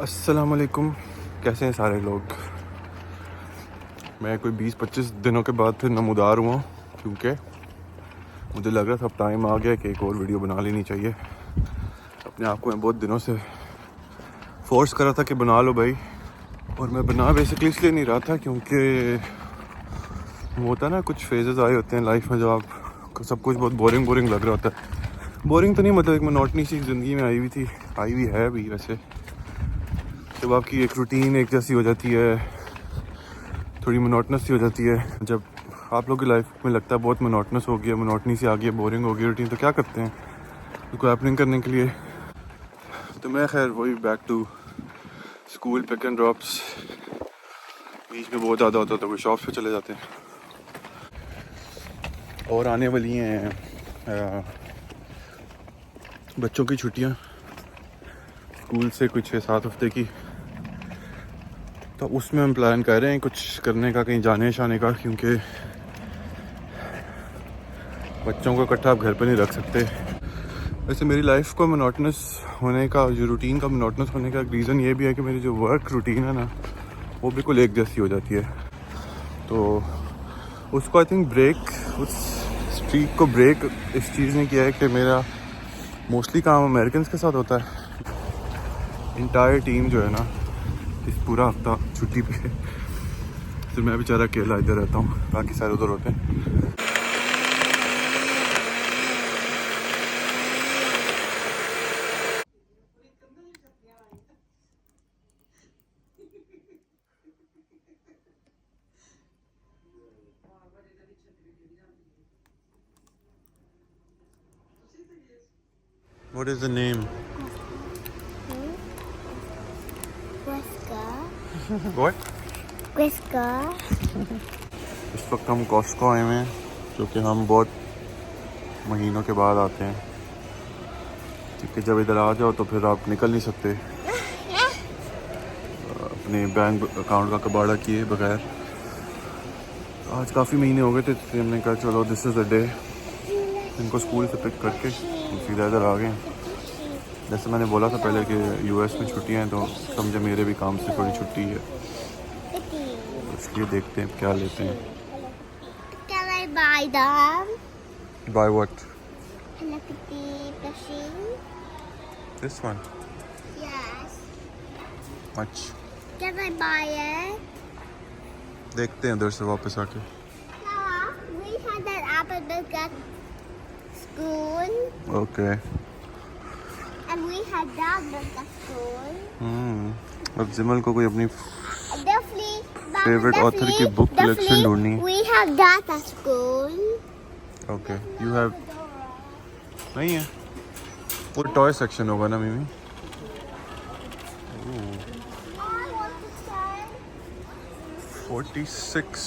अस्सलाम वालेकुम। कैसे हैं सारे लोग। मैं कोई 20-25 दिनों के बाद फिर नमूदार हुआ क्योंकि मुझे लग रहा था अब टाइम आ गया कि एक और वीडियो बना लेनी चाहिए। अपने आप को मैं बहुत दिनों से फोर्स कर रहा था कि बना लो भाई, और मैं बना बेसिकली इसलिए नहीं रहा था क्योंकि वो होता है ना, कुछ फेजेस आए होते हैं लाइफ में जब आप सब कुछ बहुत बोरिंग लग रहा होता है। बोरिंग तो नहीं, मतलब एक मोनोटनी सी ज़िंदगी में आई हुई है अभी। वैसे जब आपकी एक रूटीन एक जैसी हो जाती है, थोड़ी मोनोटनस सी हो जाती है, जब आप लोग की लाइफ में लगता है बहुत मोनोटनस हो गया, मोनोटनी सी आ गई, बोरिंग हो गई रूटीन, तो क्या करते हैं उसको हैपनिंग करने के लिए। तो मैं खैर वही back to school pick and drops, बीच में बहुत ज़्यादा होता है तो कोई शॉप्स पे चले जाते हैं। और आने वाली हैं बच्चों की छुट्टियां स्कूल से, कुछ 6-7 हफ्ते की, तो उसमें हम प्लान कर रहे हैं कुछ करने का, कहीं जाने शाने का, क्योंकि बच्चों को इकट्ठा आप घर पे नहीं रख सकते। वैसे मेरी लाइफ को मोनोटनस होने का, जो रूटीन का मोनोटनस होने का रीज़न ये भी है कि मेरी जो वर्क रूटीन है ना, वो बिल्कुल एक जैसी हो जाती है। तो उसको आई थिंक ब्रेक, उस स्ट्रीक को ब्रेक इस चीज़ ने किया है कि मेरा मोस्टली काम अमेरिकन के साथ होता है। इंटायर टीम जो है ना, इस पूरा हफ्ता छुट्टी पे, फिर मैं बेचारा अकेला इधर रहता हूँ, बाकी सारे उधर होते हैं। What is the name? What? Whisker. इस वक्त हम कॉस्को आए हुए हैं, क्योंकि हम बहुत महीनों के बाद आते हैं, क्योंकि जब इधर आ जाओ तो फिर आप निकल नहीं सकते अपने बैंक अकाउंट का कबाड़ा किए बगैर। आज काफ़ी महीने हो गए थे, इसलिए हमने कहा चलो दिस इज़ द डे। इनको स्कूल से पिक करके हम सीधा इधर आ गए। जैसे मैंने बोला था पहले कि यूएस में छुट्टियां हैं, तो समझे मेरे भी काम से थोड़ी छुट्टी है, इसलिए देखते हैं क्या लेते हैं। Can I buy them? By what? Hello Kitty plushie. This one? Yes. Much Can I buy it? देखते हैं उधर से वापस आके। Mama, we had that apple milk at school, okay. and we had that milk at school. अब जिमल को कोई अपनी Definitely. Mama, फेवरेट ऑथर की बुक कलेक्शन ढूंढनी है। We have that at school. Okay, you have? नहीं है, वो टॉय सेक्शन होगा ना मिमी। I want to say. 46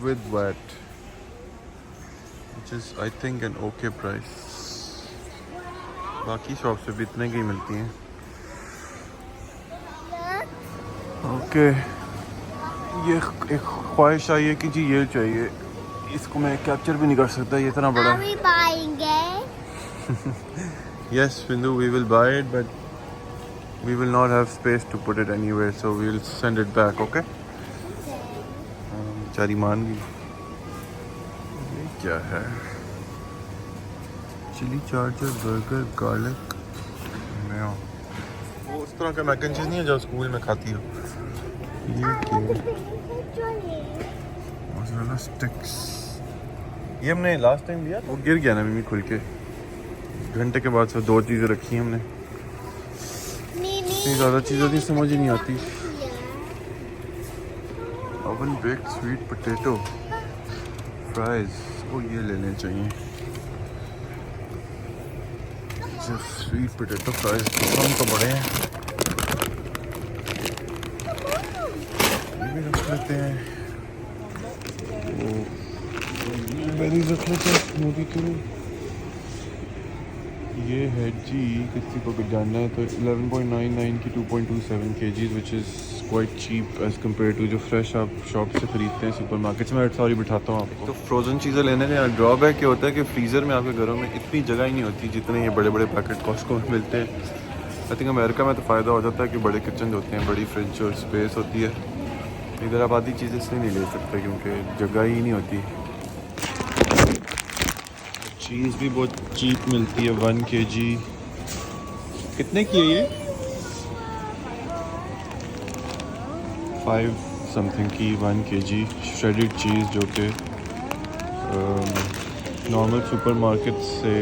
with VAT, which is I think an okay price. बाकी शॉप से भी इतने की मिलती हैं। ओके, ये एक ख्वाहिश आई है कि जी ये चाहिए, इसको मैं कैप्चर भी नहीं कर सकता, ये इतना बड़ा। Are we buying it? Yes, Bindu, we will buy it, but we will not have space to put it anywhere, so we will send it back, okay? बेचारी मान गई। ये क्या है? Chilli charger burger garlic mayo. वो उस तरह का मैक एंड चीज़ नहीं है जो स्कूल में खाती हो। ये मोज़रेला स्टिक्स, ये हमने लास्ट टाइम लिया, वो गिर गया ना मिमी खुल के। घंटे के बाद से 2 चीज़ें रखी हैं हमने, इतनी ज़्यादा चीज़ें नहीं समझ ही नहीं आती। Oven baked sweet potato fries, वो ये लेने चाहिए। जो स्वीट पोटैटो फ्राइज हम तो बड़े हैं, ये भी रख लेते हैं। वो बेरीज रख लेते हैं स्मूदी के लिए। ये है जी, किसी को भी जानना है तो 11.99 की 2.27 kgs, which is quite cheap as compare to जो फ्रेश आप शॉप से ख़रीदते हैं सुपर मार्केट में। सॉरी बिठाता हूँ आपको। तो फ्रोज़न चीज़ें लेने का ड्रॉबैक क्या होता है कि फ्रीज़र में आपके घरों में इतनी जगह ही नहीं होती जितने ये बड़े बड़े पैकेट कॉस्को में मिलते हैं। आई थिंक अमेरिका में तो फ़ायदा हो जाता है कि बड़े किचन होते हैं, बड़ी फ्रिज और स्पेस होती है। इधर आप आधी चीज़ें इसलिए नहीं ले सकते क्योंकि जगह ही नहीं होती। चीज़ भी बहुत चीप मिलती है, 1 kg कितने की है ये? 5 समथिंग की 1 kg श्रेडेड चीज़, जो कि नॉर्मल सुपरमार्केट से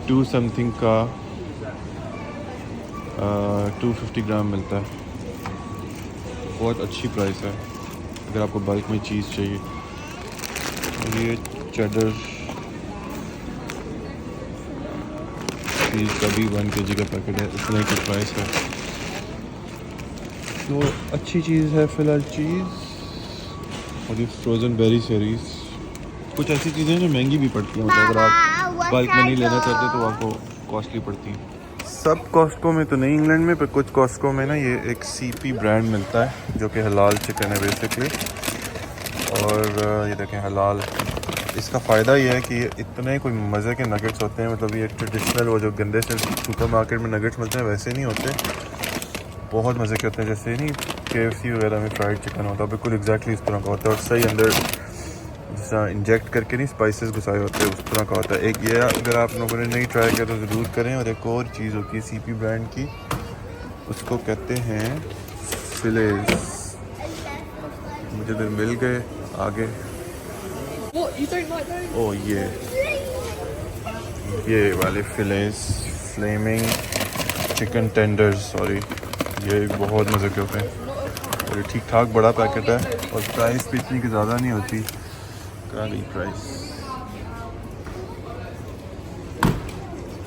2 समथिंग का 250 ग्राम मिलता है। बहुत अच्छी प्राइस है अगर आपको बल्क में चीज़ चाहिए। और ये चेडर चीज़ का भी 1 kg का पैकेट है, इतने की प्राइस है। तो अच्छी चीज़ है फ़िलहाल चीज़। और ये फ्रोज़न बेरी सीरीज़, कुछ ऐसी चीज़ें जो महंगी भी पड़ती हैं, मतलब अगर आप बल्क में नहीं लेना चाहते तो आपको कॉस्टली पड़ती हैं। सब कॉस्टको में तो नहीं इंग्लैंड में, पर कुछ कॉस्टको में ना ये एक CP ब्रांड मिलता है जो कि हलाल चिकन है बेसिकली। और ये देखें हलाल, इसका फ़ायदा ये है कि ये इतने कोई मज़े के नगेट्स होते हैं, मतलब ये ट्रेडिशनल वो जो गंदे से सुपरमार्केट में नगेट्स मिलते हैं वैसे नहीं होते, बहुत मज़े के होते हैं। जैसे नहीं KFC वगैरह में फ्राइड चिकन होता है, बिल्कुल एग्जैक्टली इस तरह का होता है। और सही अंदर जैसा इंजेक्ट करके नहीं स्पाइसेस घुसाए होते हैं, उस तरह का होता है। एक ये अगर आप लोगों ने नहीं ट्राई किया तो ज़रूर करें। और एक और चीज़ होती है CP ब्रांड की, उसको कहते हैं फिलेज। मुझे इधर मिल गए आगे। ओ ये वाले fillets, flaming chicken tenders, sorry, ये बहुत मज़े के होते हैं। और ये ठीक ठाक बड़ा पैकेट है और प्राइस भी इतनी की ज़्यादा नहीं होती। कहाँ गई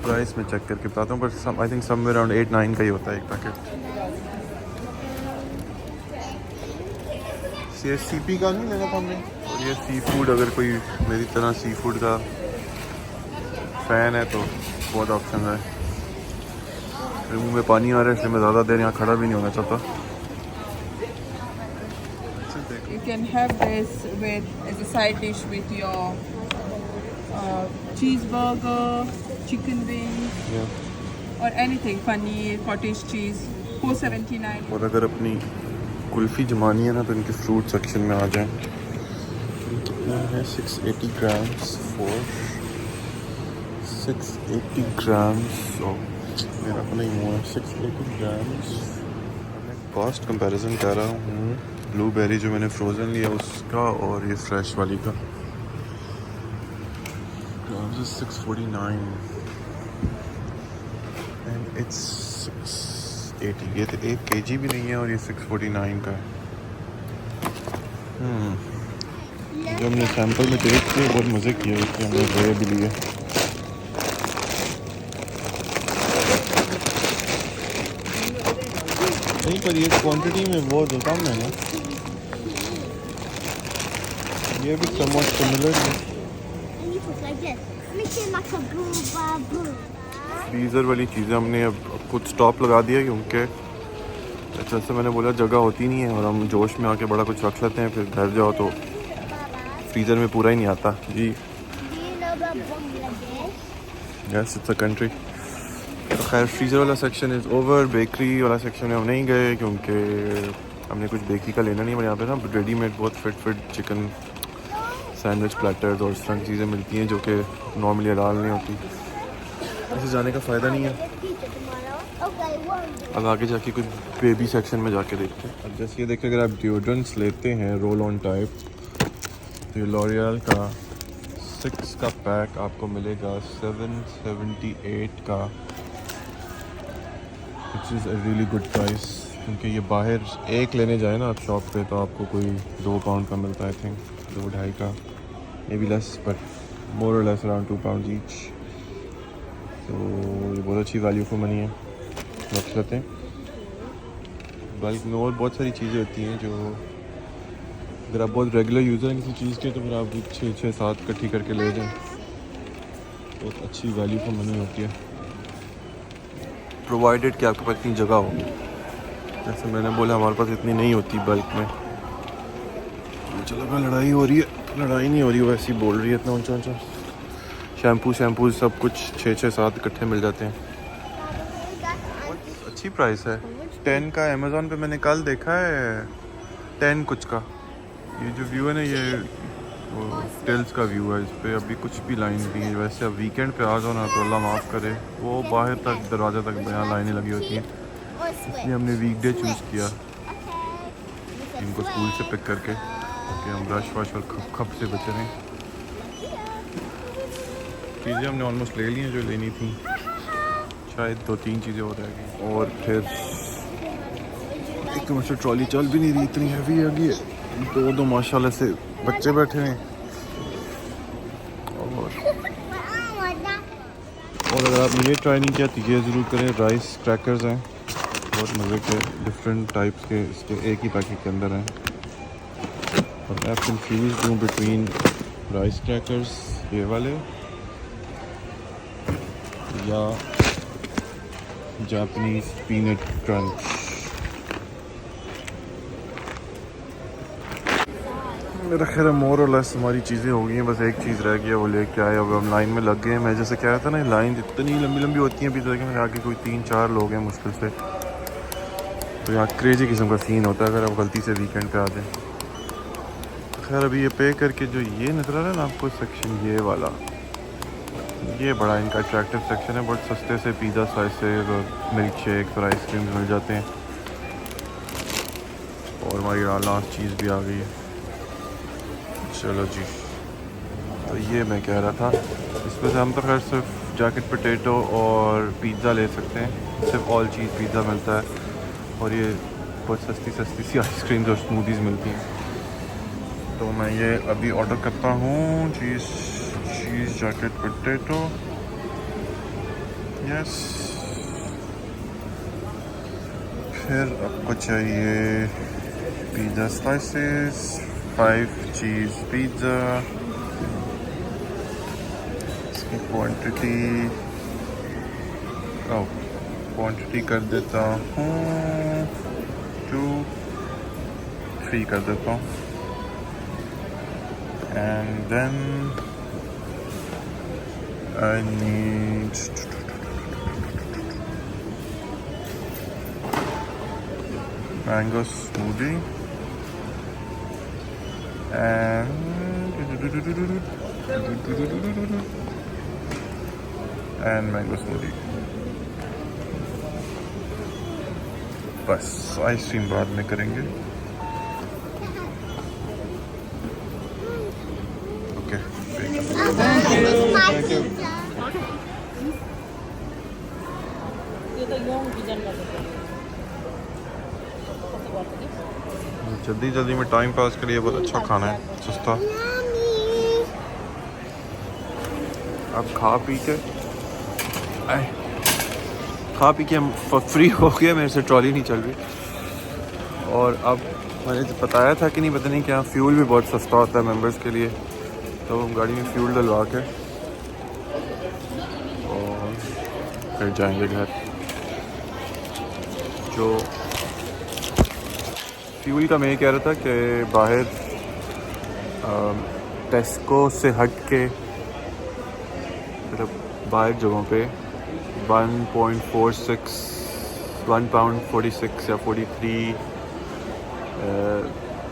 प्राइस मैं चेक करके बताता हूँ, पर आई थिंक समवेयर अराउंड 8-9 का ही होता है एक पैकेट। ये CP का नहीं लेना था हमने। और ये सी फूड, अगर कोई मेरी तरह सी फूड का फ़ैन है तो बहुत ऑप्शन है। मेरे मुँह में पानी आ रहा है इसलिए मैं ज़्यादा देर यहाँ खड़ा भी नहीं होना चाहता। You can have this with as a side dish with your cheeseburger, chicken wings, or anything, paneer, cottage cheese. 479. और अगर अपनी कुल्फ़ी जमानी है ना तो इनके फ्रूट सेक्शन में आ जाएं। कितना है? 680 ग्राम्स फॉर 680 ग्राम्स। मेरा तो नहीं हुआ 680 ग्राम्स। मैं कॉस्ट कंपैरिजन कर रहा हूँ, ब्लूबेरी जो मैंने फ्रोज़न लिया उसका और ये फ्रेश वाली का। Grams is 649 and it's 680। ये तो 1 kg भी नहीं है और ये 649 का है। जो हमने सैंपल में टेस्ट किए बहुत मज़े किए, इसलिए हमने दे भी लिए। नहीं पर ये क्वांटिटी में बहुत कम है ना, ये भी समवट सिमिलर है। फ्रीज़र वाली चीज़ें हमने अब खुद स्टॉप लगा दिया क्योंकि जैसे मैंने बोला जगह होती नहीं है और हम जोश में आके बड़ा कुछ रख लेते हैं, फिर घर जाओ तो फ्रीज़र में पूरा ही नहीं आता जी। Yes it's a country. तो खैर फ्रीज़र वाला सेक्शन इज़ ओवर। बेकरी वाला सेक्शन में हम नहीं गए क्योंकि हमने कुछ बेकरी का लेना नहीं है। यहाँ पे ना रेडीमेड बहुत फिट चिकन सैंडविच प्लेटर्स और इस तरह की चीज़ें मिलती हैं जो कि नॉर्मली हलाल नहीं होती। ऐसे जाने का फ़ायदा नहीं है। अब आगे जाके कुछ बेबी सेक्शन में जाके देखते हैं। अब जैसे ये देखिए, अगर आप डिओड्रेंट्स लेते हैं रोल ऑन टाइप तो ये लॉरियल का 6 का पैक आपको मिलेगा 778 का, which is a really good price. क्योंकि ये बाहर एक लेने जाए ना आप शॉप पे तो आपको कोई 2 पाउंड का मिलता है, आई थिंक 2-2.5 का, may be less but more और लेस अराउंड 2 पाउंड ईच। तो ये बहुत अच्छी वैल्यू फॉर मनी है, रख लेते हैं। बल्क में और बहुत सारी चीज़ें होती हैं जो अगर आप बहुत रेगुलर यूज़र हैं किसी चीज़ के तो फिर आप 6-7 इकट्ठी करके ले जाएं, बहुत अच्छी वैल्यू फॉर मनी होती है, प्रोवाइडेड कि आपके पास इतनी जगह हो। जैसे मैंने बोला हमारे पास इतनी नहीं होती बल्क में। चलो मैं लड़ाई हो रही है, लड़ाई नहीं हो रही, वैसे ही बोल रही है। इतना ऊंचा शैम्पू सब कुछ 6-7 इकट्ठे मिल जाते हैं। अच्छी प्राइस है। 10 का अमेज़ॉन पे मैंने कल देखा है, 10 कुछ का। ये जो व्यू है ना, ये टिल्स का व्यू है। इस पर अभी कुछ भी लाइन नहीं है। वैसे अब वीकेंड पे आ जाओ ना तो अल्लाह माफ़ करे, वो बाहर तक दरवाज़ा तक यहाँ लाइनें लगी होती हैं। इसलिए हमने वीकडे चूज़ किया इनको स्कूल से पिक करके, ताकि हम रश वश और खप से बचे रहें। चीज़ें हमने ऑलमोस्ट ले ली हैं जो लेनी थी, शायद 2-3 चीज़ें और रह गई। और फिर एक तो मुझसे ट्रॉली चल भी नहीं रही, इतनी हैवी है गई। दो माशाल्लाह से बच्चे बैठे हैं। और अगर आपने ये ट्राई नहीं किया तो ये ज़रूर करें। राइस क्रैकर्स हैं, बहुत मज़े के, डिफरेंट टाइप्स के, इसके एक ही पैकेट के अंदर हैं। और मैं कंफ्यूज हूँ बिटवीन राइस क्रैकर्स ये वाले या जापानीज पीनट क्रंच। मेरा ख्याल मोर और लेस हमारी चीज़ें हो गई हैं, बस एक चीज़ रह गई है, वो लेके आए। अब हम लाइन में लग गए हैं। मैं जैसे कह रहा था ना, लाइन इतनी लंबी लंबी होती है। अभी तक मेरे आगे कोई 3-4 लोग हैं मुश्किल से। तो यहाँ क्रेजी किस्म का सीन होता है अगर आप गलती से वीकेंड पे आ जाए। खैर अभी ये पे करके जो ये नज़र आ रहा है ना आपको सेक्शन, ये वाला, ये बड़ा इनका अट्रैक्टिव सेक्शन है। बहुत सस्ते से पिज़्ज़ा स्लाइसेस और मिल्क शेक्स और आइसक्रीम्स मिल जाते हैं। और हमारी लास्ट चीज़ भी आ गई है। चलो जी, तो ये मैं कह रहा था, इसमें से हम तो खैर सिर्फ जैकेट पोटैटो और पिज़्ज़ा ले सकते हैं। सिर्फ ऑल चीज़ पिज़्ज़ा मिलता है और ये बहुत सस्ती सी आइसक्रीम्स और स्मूदीज़ मिलती हैं। तो मैं ये अभी ऑर्डर करता हूँ, चीज़ जैकेट पोटैटो, यस। फिर आपको चाहिए पिज़्ज़ा स्लाइसेस, 5 चीज़ पिज़्ज़ा, इसकी क्वांटिटी कर देता हूँ 2-3 कर देता हूँ। And then I need mango smoothie and mango smoothie. बस आइसक्रीम बाद में करेंगे। ओके, जल्दी में टाइम पास के लिए बहुत अच्छा खाना है, सस्ता। अब खा पी के हम फ्री हो गए। मेरे से ट्रॉली नहीं चल रही। और अब मैंने तो बताया था कि नहीं, पता नहीं क्या, फ्यूल भी बहुत सस्ता होता है मेंबर्स के लिए। तो हम गाड़ी में फ्यूल डलवा के और फिर जाएंगे घर। जो फ्यूल का मैं ये कह रहा था कि बाहर टेस्को से हट के मतलब बाहर जगहों पे 1.46 1 पाउंड 46 या 43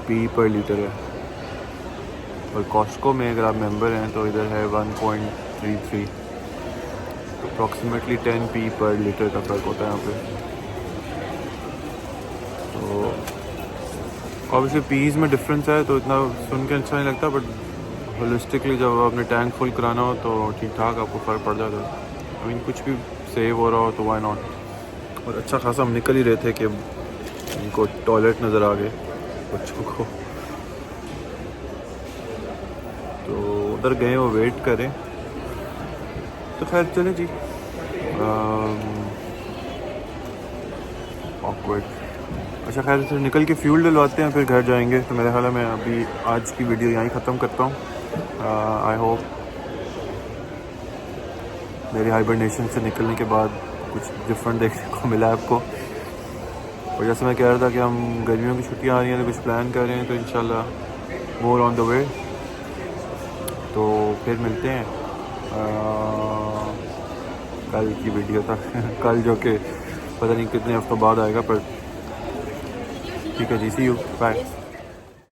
पी पर लीटर है। और कॉस्टको में अगर आप मेंबर हैं तो इधर है 1.33, तो अप्रॉक्सीमेटली 10 पी पर लीटर का फ़र्क होता है यहाँ पे। तो ऑब्वियसली पीज़ में डिफरेंस है तो इतना सुन के अच्छा नहीं लगता, बट होलिस्टिकली जब आपने टैंक फुल कराना हो तो ठीक ठाक आपको फ़र्क पड़ जाता है। आई मीन कुछ भी सेव हो रहा हो तो वाई नॉट। और अच्छा खासा हम निकल ही रहे थे कि इनको टॉयलेट नज़र आ गए बच्चों को, तो उधर गए वो वेट करें। तो खैर चले जी, ऑकवर्ड। अच्छा खैर से निकल के फ्यूल डलवाते हैं, फिर घर जाएंगे। तो मेरे ख्याल है मैं अभी आज की वीडियो यहीं ख़त्म करता हूँ। आई होप मेरी हाइबरनेशन से निकलने के बाद कुछ डिफरेंट देखने को मिला है आपको। और जैसे मैं कह रहा था कि हम गर्मियों की छुट्टियां आ रही हैं तो कुछ प्लान कर रहे हैं, तो इंशाल्लाह मोर ऑन द वे। तो फिर मिलते हैं कल की वीडियो तक कल जो कि पता नहीं कितने हफ्तों बाद आएगा, पर ठीक है जी, सी यू, बाय।